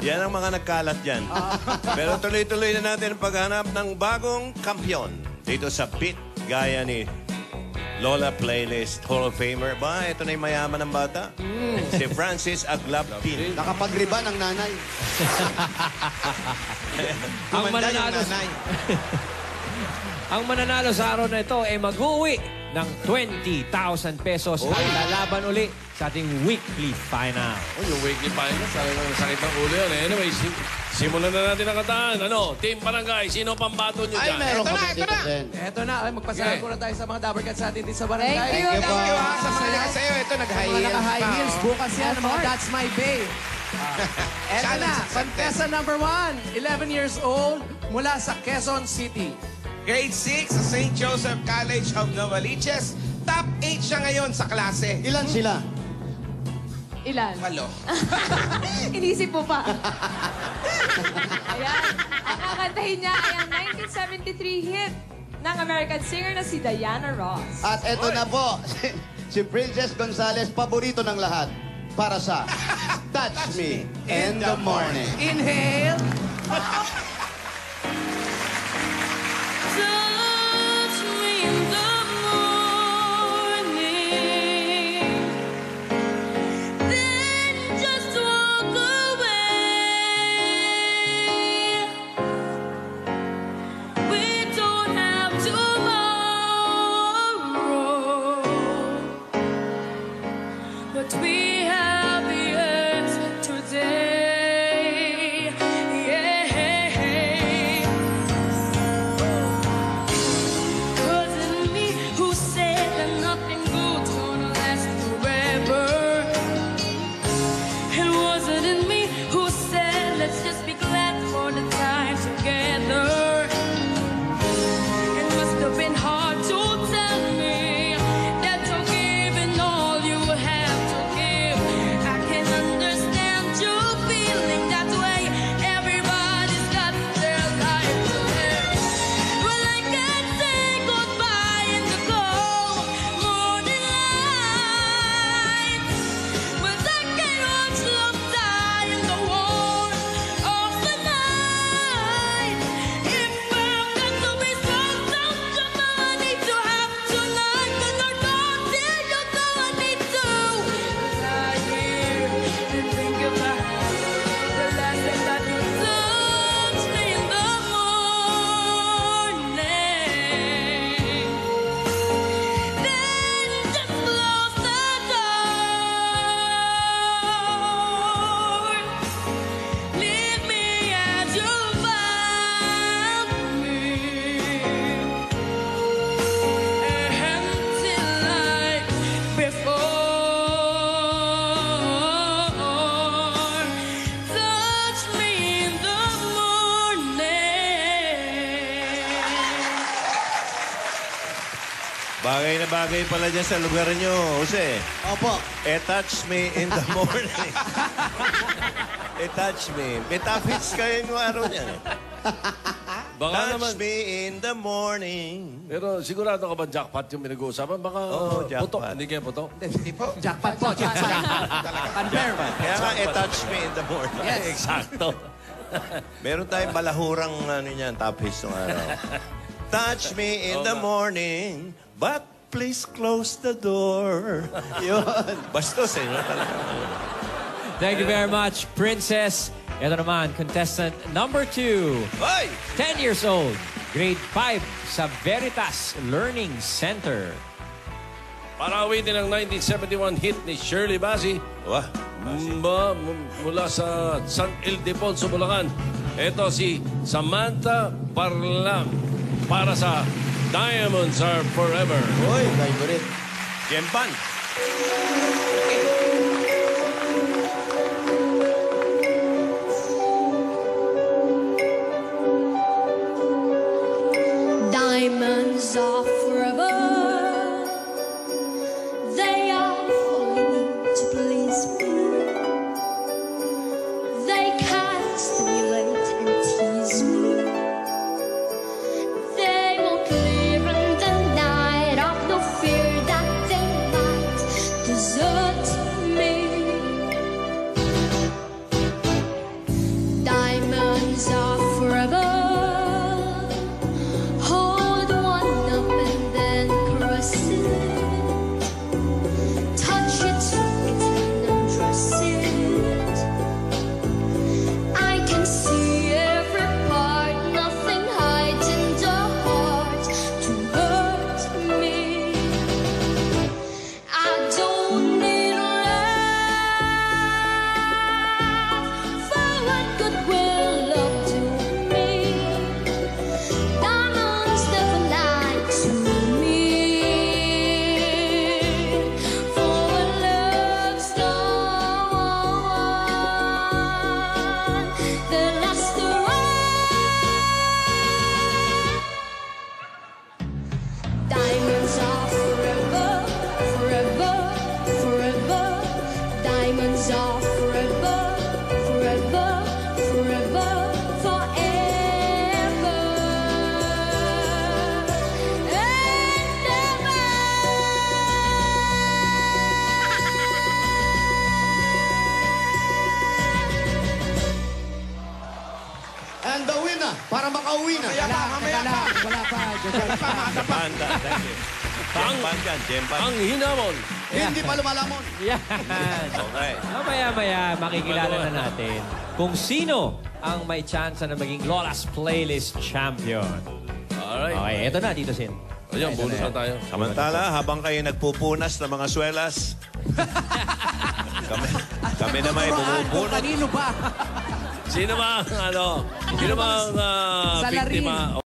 Yan ang mga nagkalat dyan. Pero tuloy-tuloy na natin ang paghanap ng bagong kampyon dito sa Beat, gaya ni Lola Playlist Hall of Famer. Ba, ito na yung mayaman ng bata. Si Francis Aglapin. Nakapagriba ng nanay. Ang mananalo, ang mananalo sa araw na ito ay mag-uwi ng 20,000 pesos at lalaban uli sa ating weekly final. Oh, yung weekly final, sakit ng ulo yun. Anyway, simulan na natin ang kataan. Ano, Team Barangay, sino pang bato nyo dyan? Meron ka dito din. Eto na, magpasalamat muna tayo sa mga Dabbercats natin dito sa barangay. Thank you. Thank you. Sasaya sa'yo. Ito, nag-high Mga heels naka-high pa. heels, bukas yan, mga That's My Bay. Eto na, contestant number 1, 11 years old, mula sa Quezon City. Grade 6 sa St. Joseph College of Novaliches. Top 8 siya ngayon sa klase. Ilan sila? Ilan? Walo. Inisip mo pa. Ayan. Ang kakantahin niya ay ang 1973 hit ng American singer na si Diana Ross. At eto na po, si Princess Gonzalez, paborito ng lahat. Para sa Touch Me in the Morning. Inhale. Touch me in the morning, then just walk away. We don't have tomorrow, but we have yes today. Bagay na bagay pala dyan sa lugar nyo, Jose. Opo. Touch me in the morning. Touch me. May topics kayo yung araw niyan. Baka Touch naman. me in the morning. Pero sigurado ka ba jackpot yung pinag-uusapan? Baka jackpot. putok. Hindi kaya putok? Hindi po. Jackpot po, jackpot. Confirm. Kaya nga, touch me in the morning. Yes. Eksakto. Meron tayong balahurang ano niyan, top hits ng araw. Touch me in the morning, but please close the door. Yun. Bastos eh. No? Thank you very much, Princess. Ito naman, contestant number 2. Hoy! 10 years old, grade 5 sa Veritas Learning Center. Para awitin ang 1971 hit ni Shirley Bassey. Wah. Mula sa San Ildefonso, Bulacan. Ito si Samantha Parlam para sa Diamonds Are Forever. Uy, favorite. Jempan. Diamonds are forever. They are only to please me. They can stimulate and tease me. They won't live in the night of no fear that they might desert what will love do me? Diamonds never lie to me. For a love's gone, the last diamonds are forever, forever, forever. Diamonds are forever, forever, forever, forever. And ever. And the winner, para makauwi na. Teka lang, wala pa. Banda, thank you. Jempan yan, Jempan. Ang hinamon. Hindi pa lumalamon. Yan. Okay. Mamaya-maya, makikilala na natin kung sino ang may chance na maging Lola's Playlist Champion. Alright. Okay, eto na, Tito Sin. Ayan, bonus na tayo. Samantala, habang kayo nagpupunas ng mga swelas, kami na may bumubunot. Kanino ba? Sino ba ang Salarin. biktima